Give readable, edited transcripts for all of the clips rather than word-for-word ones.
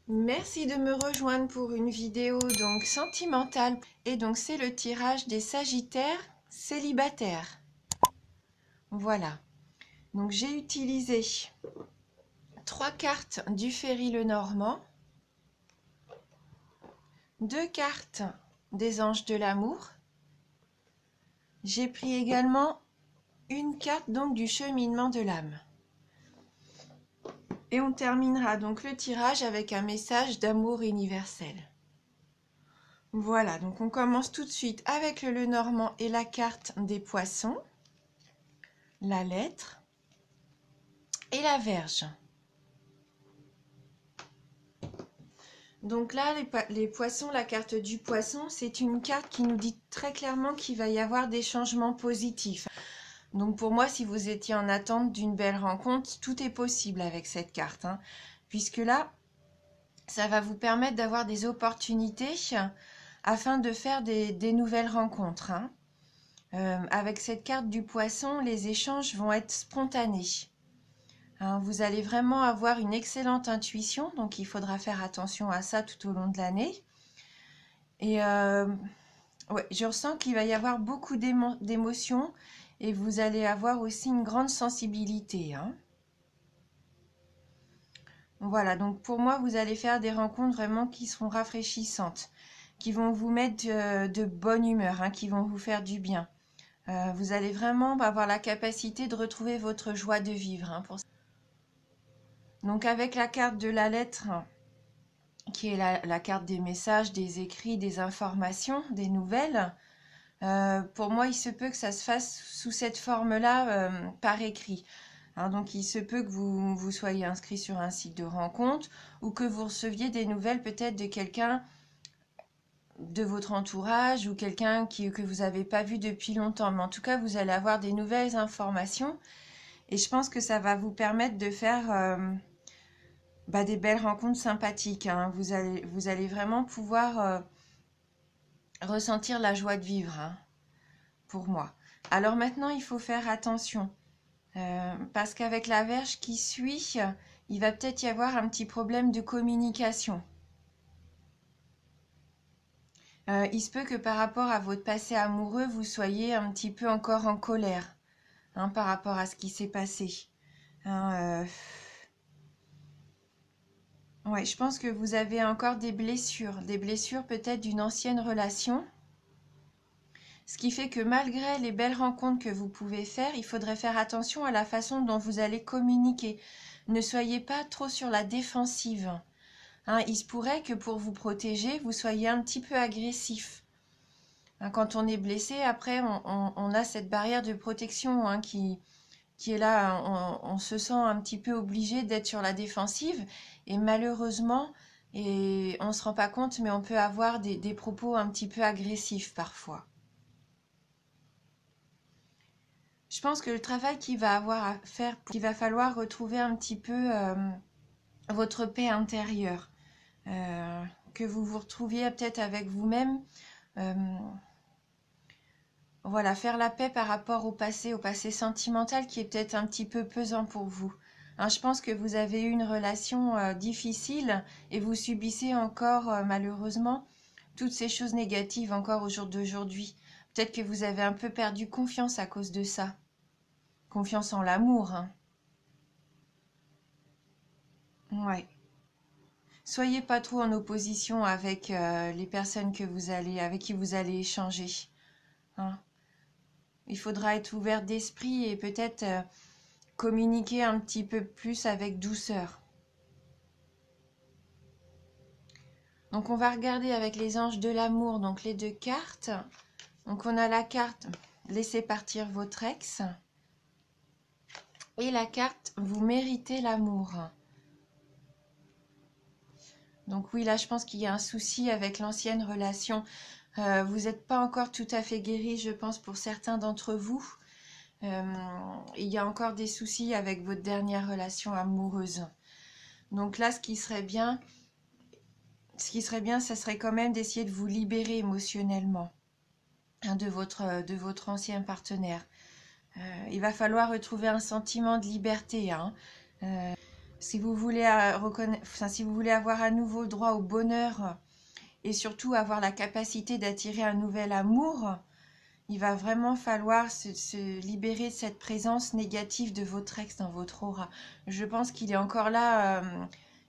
Merci de me rejoindre pour une vidéo donc sentimentale. Et donc c'est le tirage des Sagittaires célibataires. Voilà. Donc j'ai utilisé 3 cartes du Ferry Lenormand, 2 cartes des Anges de l'amour. J'ai pris également une carte donc du cheminement de l'âme. Et on terminera donc le tirage avec un message d'amour universel. Voilà, donc on commence tout de suite avec le Lenormand et la carte des poissons, la lettre et la Vierge. Donc là, les poissons, la carte du poisson, c'est une carte qui nous dit très clairement qu'il va y avoir des changements positifs. Donc pour moi, si vous étiez en attente d'une belle rencontre, tout est possible avec cette carte, hein, puisque là, ça va vous permettre d'avoir des opportunités afin de faire des nouvelles rencontres, hein. Avec cette carte du poisson, les échanges vont être spontanés. Hein, vous allez vraiment avoir une excellente intuition, donc il faudra faire attention à ça tout au long de l'année. Et ouais, je ressens qu'il va y avoir beaucoup d'émotions et vous allez avoir aussi une grande sensibilité, hein. Voilà, donc pour moi, vous allez faire des rencontres vraiment qui seront rafraîchissantes, qui vont vous mettre de bonne humeur, hein, qui vont vous faire du bien. Vous allez vraiment avoir la capacité de retrouver votre joie de vivre, hein, pour ça. Donc avec la carte de la lettre, qui est la carte des messages, des écrits, des informations, des nouvelles, pour moi, il se peut que ça se fasse sous cette forme-là, par écrit. Hein, donc il se peut que vous soyez inscrit sur un site de rencontre ou que vous receviez des nouvelles peut-être de quelqu'un de votre entourage ou quelqu'un que vous n'avez pas vu depuis longtemps. Mais en tout cas, vous allez avoir des nouvelles informations et je pense que ça va vous permettre de faire des belles rencontres sympathiques, hein. Vous allez vraiment pouvoir ressentir la joie de vivre, hein, pour moi. Alors maintenant, il faut faire attention. Parce qu'avec la Vierge qui suit, il va peut-être y avoir un petit problème de communication. Il se peut que par rapport à votre passé amoureux, vous soyez un petit peu encore en colère, hein, par rapport à ce qui s'est passé. Hein, ouais, je pense que vous avez encore des blessures peut-être d'une ancienne relation. Ce qui fait que malgré les belles rencontres que vous pouvez faire, il faudrait faire attention à la façon dont vous allez communiquer. Ne soyez pas trop sur la défensive. Hein, il se pourrait que pour vous protéger, vous soyez un petit peu agressif. Hein, quand on est blessé, après, on a cette barrière de protection, hein, qui est là. On se sent un petit peu obligé d'être sur la défensive. Et malheureusement, et on ne se rend pas compte, mais on peut avoir des propos un petit peu agressifs parfois. Je pense que le travail qu'il va avoir à faire, qu'il va falloir retrouver un petit peu votre paix intérieure, que vous vous retrouviez peut-être avec vous-même, voilà, faire la paix par rapport au passé sentimental qui est peut-être un petit peu pesant pour vous. Hein, je pense que vous avez eu une relation difficile et vous subissez encore malheureusement toutes ces choses négatives encore au jour d'aujourd'hui. Peut-être que vous avez un peu perdu confiance à cause de ça. Confiance en l'amour, hein. Ouais. Soyez pas trop en opposition avec les personnes avec qui vous allez échanger, hein. Il faudra être ouvert d'esprit et peut-être communiquer un petit peu plus avec douceur. Donc on va regarder avec les anges de l'amour, donc les 2 cartes. Donc on a la carte Laissez partir votre ex et la carte Vous méritez l'amour. Donc oui, là je pense qu'il y a un souci avec l'ancienne relation. Vous n'êtes pas encore tout à fait guéri, je pense, pour certains d'entre vous. Il y a encore des soucis avec votre dernière relation amoureuse. Donc là, ce qui serait bien, ça serait quand même d'essayer de vous libérer émotionnellement, hein, de votre ancien partenaire. Il va falloir retrouver un sentiment de liberté, hein. Si vous voulez si vous voulez avoir à nouveau droit au bonheur et surtout avoir la capacité d'attirer un nouvel amour, il va vraiment falloir se libérer de cette présence négative de votre ex dans votre aura. Je pense qu'il est encore là,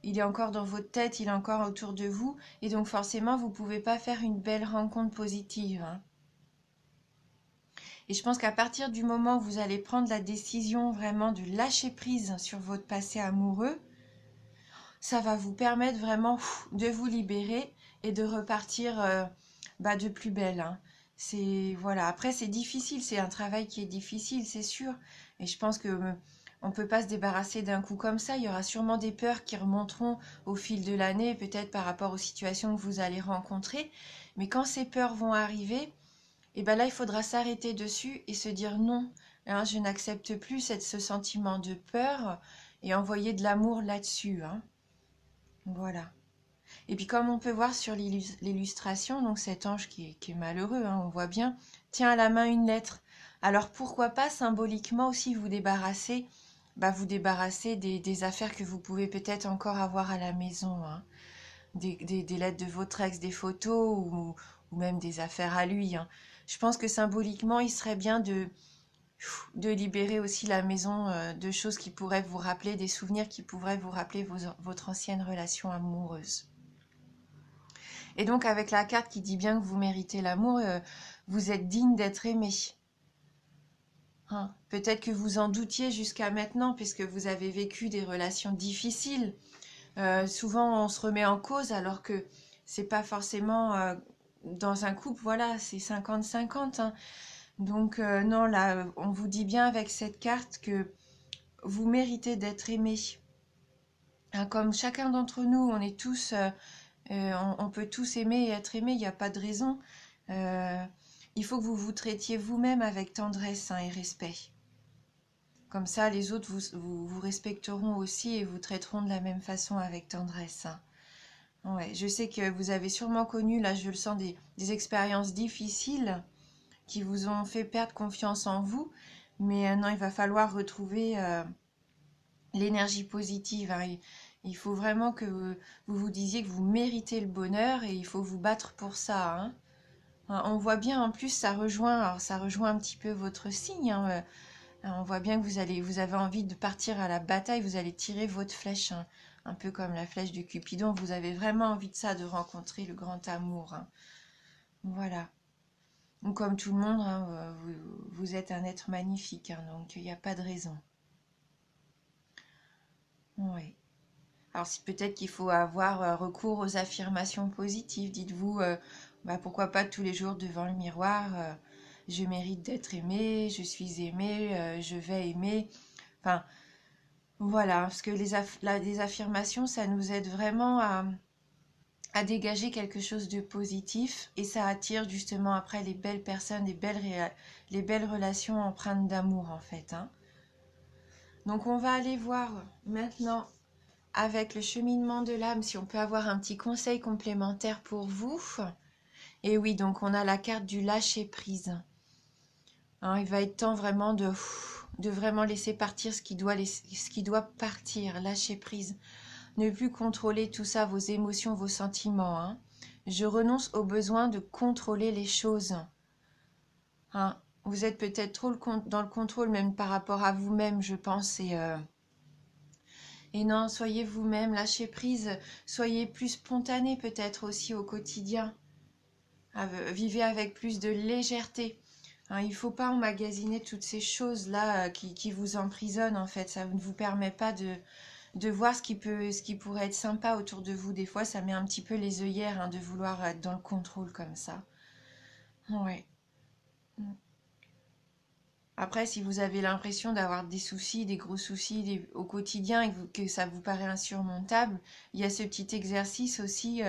il est encore dans votre tête, il est encore autour de vous, et donc forcément, vous ne pouvez pas faire une belle rencontre positive, hein. Et je pense qu'à partir du moment où vous allez prendre la décision vraiment de lâcher prise sur votre passé amoureux, ça va vous permettre vraiment de vous libérer et de repartir de plus belle, hein. C'est voilà. Après, c'est difficile, c'est un travail qui est difficile, c'est sûr. Et je pense que on peut pas se débarrasser d'un coup comme ça. Il y aura sûrement des peurs qui remonteront au fil de l'année, peut-être par rapport aux situations que vous allez rencontrer. Mais quand ces peurs vont arriver, et ben là, il faudra s'arrêter dessus et se dire non, hein, je n'accepte plus ce sentiment de peur et envoyer de l'amour là-dessus, hein. Voilà. Et puis comme on peut voir sur l'illustration, donc cet ange qui est malheureux, hein, on voit bien, tient à la main une lettre. Alors pourquoi pas symboliquement aussi vous débarrasser des affaires que vous pouvez peut-être encore avoir à la maison, hein. Des lettres de votre ex, des photos ou même des affaires à lui, hein. Je pense que symboliquement, il serait bien de libérer aussi la maison de choses qui pourraient vous rappeler, des souvenirs qui pourraient vous rappeler votre ancienne relation amoureuse. Et donc avec la carte qui dit bien que vous méritez l'amour, vous êtes digne d'être aimé, hein. Peut-être que vous en doutiez jusqu'à maintenant puisque vous avez vécu des relations difficiles. Souvent on se remet en cause alors que c'est pas forcément dans un couple, voilà, c'est 50-50, hein. Donc non, là, on vous dit bien avec cette carte que vous méritez d'être aimé, hein. Comme chacun d'entre nous, on est tous, on peut tous aimer et être aimé, il n'y a pas de raison. Euh, il faut que vous vous traitiez vous-même avec tendresse, hein, et respect. Comme ça, les autres vous respecteront aussi et vous traiteront de la même façon avec tendresse, hein. Ouais, je sais que vous avez sûrement connu, là je le sens, des expériences difficiles qui vous ont fait perdre confiance en vous, mais non, il va falloir retrouver l'énergie positive, hein. Il faut vraiment que vous vous disiez que vous méritez le bonheur et il faut vous battre pour ça, hein. On voit bien en plus, ça rejoint un petit peu votre signe, hein. On voit bien que vous avez envie de partir à la bataille, vous allez tirer votre flèche, hein, un peu comme la flèche de Cupidon. Vous avez vraiment envie de ça, de rencontrer le grand amour, hein. Voilà. Donc, comme tout le monde, hein, vous êtes un être magnifique, hein, donc il n'y a pas de raison. Oui. Alors, peut-être qu'il faut avoir recours aux affirmations positives. Dites-vous, pourquoi pas tous les jours devant le miroir, je mérite d'être aimé, je suis aimé, je vais aimer. Enfin, voilà, parce que les affirmations, ça nous aide vraiment à dégager quelque chose de positif et ça attire justement après les belles personnes, les belles relations empreintes d'amour en fait, hein. Donc on va aller voir maintenant avec le cheminement de l'âme si on peut avoir un petit conseil complémentaire pour vous. Et oui, donc on a la carte du lâcher prise, hein. Il va être temps vraiment de vraiment laisser partir ce qui doit partir, lâcher prise. Ne plus contrôler tout ça, vos émotions, vos sentiments, hein. Je renonce au besoin de contrôler les choses, hein. Vous êtes peut-être trop dans le contrôle, même par rapport à vous-même, je pense. Et non, soyez vous-même, lâchez prise. Soyez plus spontané peut-être aussi au quotidien. Vivez avec plus de légèreté, hein. Il ne faut pas emmagasiner toutes ces choses-là qui vous emprisonnent, en fait. Ça ne vous permet pas de voir ce qui pourrait être sympa autour de vous. Des fois, ça met un petit peu les œillères, hein, de vouloir être dans le contrôle comme ça. Ouais. Après, si vous avez l'impression d'avoir des soucis, des gros soucis au quotidien et que ça vous paraît insurmontable, il y a ce petit exercice aussi.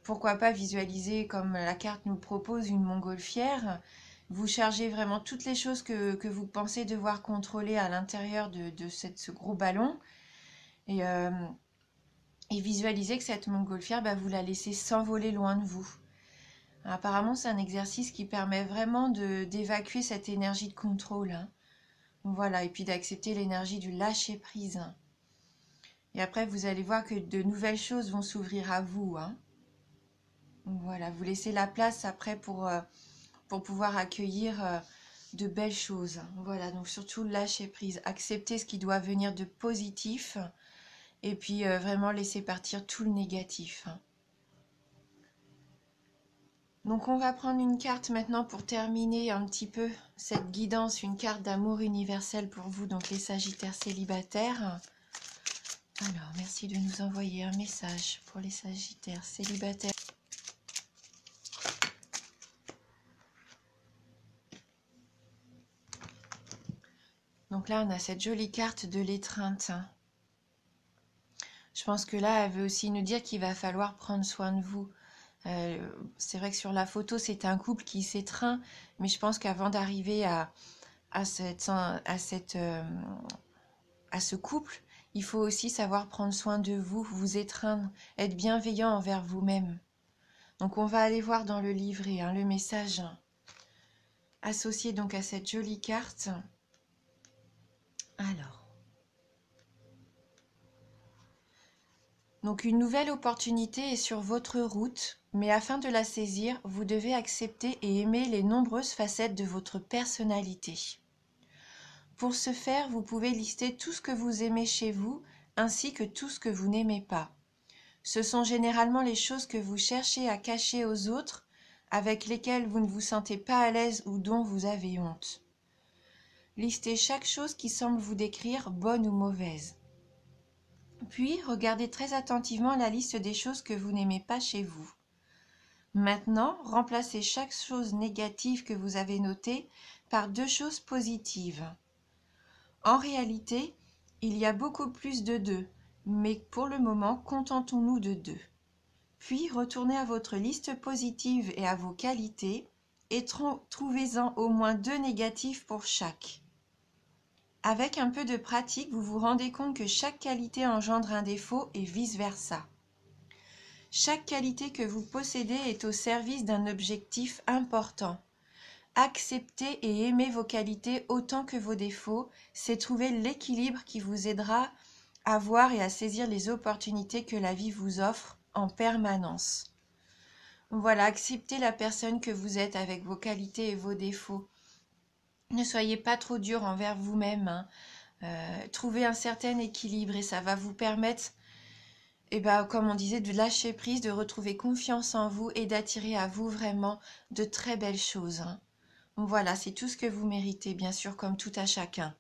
Pourquoi pas visualiser, comme la carte nous propose, une montgolfière. Vous chargez vraiment toutes les choses que vous pensez devoir contrôler à l'intérieur de ce gros ballon. Et, euh, et visualisez que cette montgolfière, vous la laissez s'envoler loin de vous. Apparemment, c'est un exercice qui permet vraiment d'évacuer cette énergie de contrôle, hein. Voilà, et puis d'accepter l'énergie du lâcher prise. Et après, vous allez voir que de nouvelles choses vont s'ouvrir à vous, hein. Voilà, vous laissez la place après pour pouvoir accueillir de belles choses. Voilà, donc surtout lâcher prise, accepter ce qui doit venir de positif et puis vraiment laisser partir tout le négatif, hein. Donc on va prendre une carte maintenant pour terminer un petit peu cette guidance, une carte d'amour universel pour vous, donc les Sagittaires célibataires. Alors, merci de nous envoyer un message pour les Sagittaires célibataires. Donc là, on a cette jolie carte de l'étreinte. Je pense que là, elle veut aussi nous dire qu'il va falloir prendre soin de vous. C'est vrai que sur la photo, c'est un couple qui s'étreint, mais je pense qu'avant d'arriver à ce couple, il faut aussi savoir prendre soin de vous, vous étreindre, être bienveillant envers vous-même. Donc on va aller voir dans le livret, hein, le message associé donc à cette jolie carte. Alors, donc une nouvelle opportunité est sur votre route, mais afin de la saisir, vous devez accepter et aimer les nombreuses facettes de votre personnalité. Pour ce faire, vous pouvez lister tout ce que vous aimez chez vous, ainsi que tout ce que vous n'aimez pas. Ce sont généralement les choses que vous cherchez à cacher aux autres, avec lesquelles vous ne vous sentez pas à l'aise ou dont vous avez honte. Listez chaque chose qui semble vous décrire, bonne ou mauvaise. Puis, regardez très attentivement la liste des choses que vous n'aimez pas chez vous. Maintenant, remplacez chaque chose négative que vous avez notée par 2 choses positives. En réalité, il y a beaucoup plus de 2, mais pour le moment, contentons-nous de 2. Puis, retournez à votre liste positive et à vos qualités et trouvez-en au moins 2 négatifs pour chaque. Avec un peu de pratique, vous vous rendez compte que chaque qualité engendre un défaut et vice-versa. Chaque qualité que vous possédez est au service d'un objectif important. Accepter et aimer vos qualités autant que vos défauts, c'est trouver l'équilibre qui vous aidera à voir et à saisir les opportunités que la vie vous offre en permanence. Voilà, acceptez la personne que vous êtes avec vos qualités et vos défauts. Ne soyez pas trop dur envers vous-même, hein. Trouvez un certain équilibre et ça va vous permettre, comme on disait, de lâcher prise, de retrouver confiance en vous et d'attirer à vous vraiment de très belles choses, hein. Voilà, c'est tout ce que vous méritez, bien sûr, comme tout à chacun.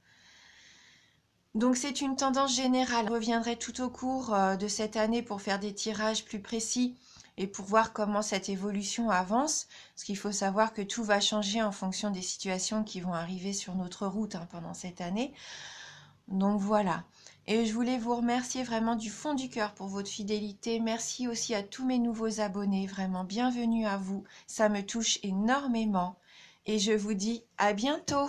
Donc c'est une tendance générale. Je reviendrai tout au cours de cette année pour faire des tirages plus précis et pour voir comment cette évolution avance. Parce qu'il faut savoir que tout va changer en fonction des situations qui vont arriver sur notre route, hein, pendant cette année. Donc voilà. Et je voulais vous remercier vraiment du fond du cœur pour votre fidélité. Merci aussi à tous mes nouveaux abonnés. Vraiment bienvenue à vous. Ça me touche énormément. Et je vous dis à bientôt.